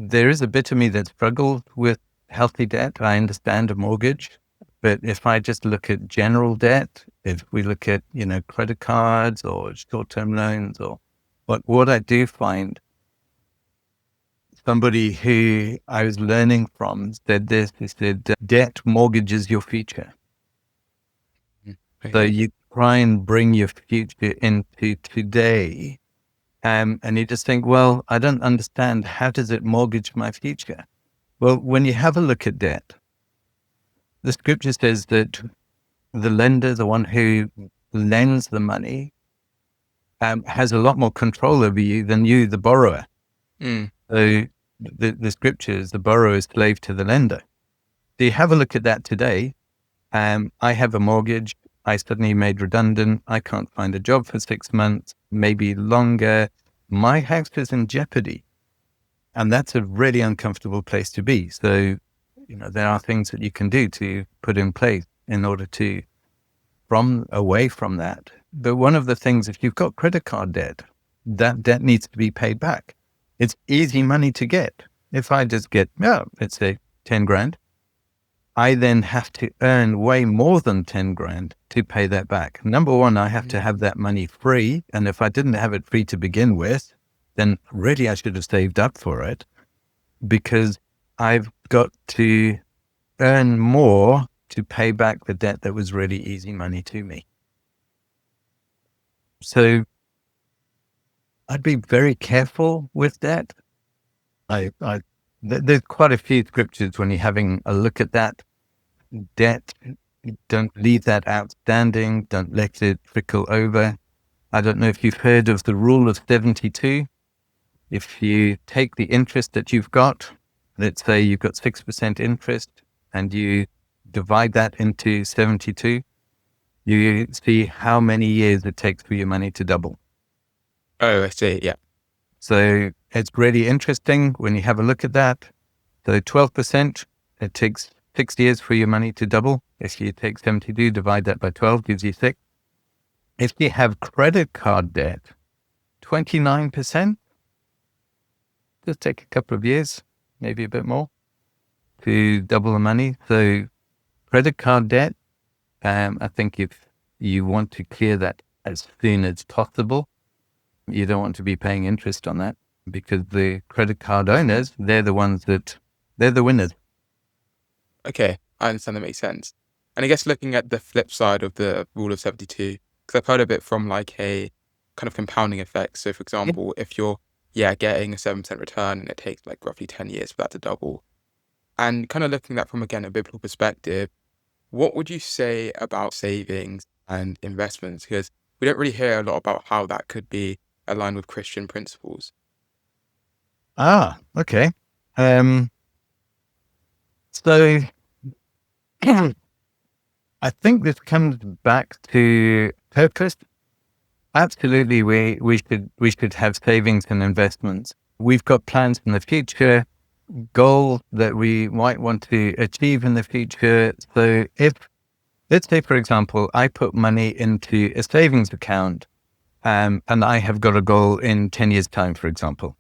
there is a bit of me that struggles with healthy debt. I understand a mortgage, but if I just look at general debt, if we look at, credit cards or short-term loans or what I do find, somebody who I was learning from said this, he said, debt mortgages your future. So Okay. you try and bring your future into today. And you just think, well, I don't understand. How does it mortgage my future? Well, when you have a look at debt, the scripture says that the lender, the one who lends the money, has a lot more control over you than you, the borrower. Mm. So the scriptures, the borrower is slave to the lender. So you have a look at that today. I have a mortgage. I suddenly made redundant. I can't find a job for 6 months, maybe longer. My house is in jeopardy. And that's a really uncomfortable place to be. So, there are things that you can do to put in place in order to away from that. But one of the things, if you've got credit card debt, that debt needs to be paid back. It's easy money to get. If I just get, let's say 10 grand, I then have to earn way more than 10 grand to pay that back. Number one, I have to have that money free. And if I didn't have it free to begin with, then really I should have saved up for it, because I've got to earn more to pay back the debt that was really easy money to me. So I'd be very careful with that. There's quite a few scriptures when you're having a look at that debt. Don't leave that outstanding. Don't let it trickle over. I don't know if you've heard of the rule of 72. If you take the interest that you've got, let's say you've got 6% interest, and you divide that into 72, you see how many years it takes for your money to double. Oh, I see. Yeah. So it's really interesting when you have a look at that. So 12%, it takes 6 years for your money to double. If you take 72, divide that by 12, gives you 6. If you have credit card debt, 29%, just take a couple of years, maybe a bit more, to double the money. So credit card debt, I think if you want to clear that as soon as possible, you don't want to be paying interest on that, because the credit card owners, they're the winners. Okay. I understand, that makes sense. And I guess looking at the flip side of the rule of 72, because I've heard of it from like a kind of compounding effect. So for Yeah. example, if you're, getting a 7% return and it takes like roughly 10 years for that to double, and kind of looking at that from, again, a biblical perspective, what would you say about savings and investments? Because we don't really hear a lot about how that could be aligned with Christian principles. Okay. So I think this comes back to purpose. Absolutely, we should have savings and investments. We've got plans in the future, goals that we might want to achieve in the future. So if, let's say, for example, I put money into a savings account, and I have got a goal in 10 years' time, for example.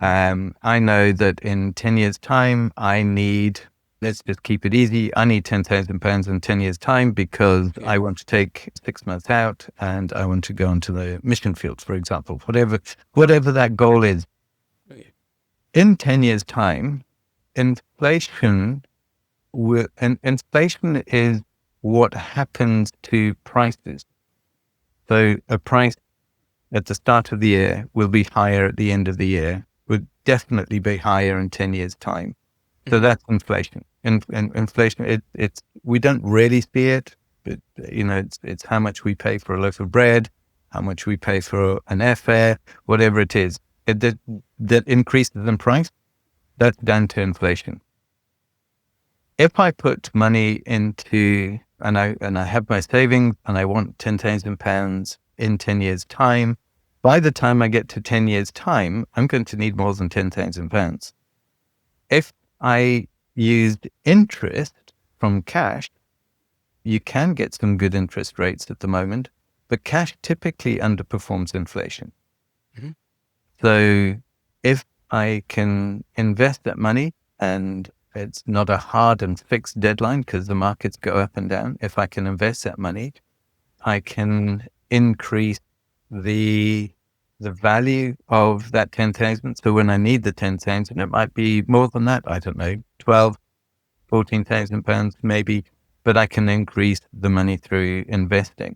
I know that in 10 years' time, I need, let's just keep it easy, I need £10,000 in 10 years' time, because Yeah. I want to take 6 months out and I want to go onto the mission fields, for example, whatever that goal is. Okay. In 10 years' time, inflation inflation is what happens to prices. So a price at the start of the year will be higher at the end of the year, would definitely be higher in 10 years' time. So Mhm. that's inflation. Inflation, it's we don't really see it, but it's how much we pay for a loaf of bread, how much we pay for an airfare, whatever it is. That increases in price, that's down to inflation. If I put money into, and I have my savings, and I want £10,000 in 10 years' time, by the time I get to 10 years' time, I'm going to need more than £10,000. If I used interest from cash, you can get some good interest rates at the moment, but cash typically underperforms inflation. Mhm. So if I can invest that money, and it's not a hard and fixed deadline because the markets go up and down. If I can invest that money, I can increase the value of that 10,000. So when I need the 10,000, it might be more than that. I don't know, 12, 14,000 pounds maybe, but I can increase the money through investing.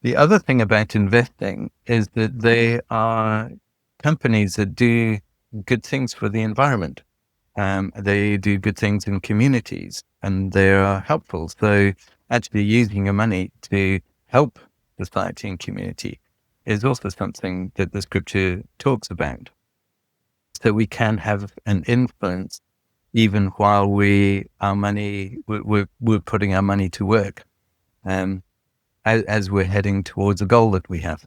The other thing about investing is that they are companies that do good things for the environment. They do good things in communities, and they are helpful. So actually using your money to help society and community is also something that the scripture talks about. So we can have an influence even while we're putting our money to work, as we're heading towards a goal that we have.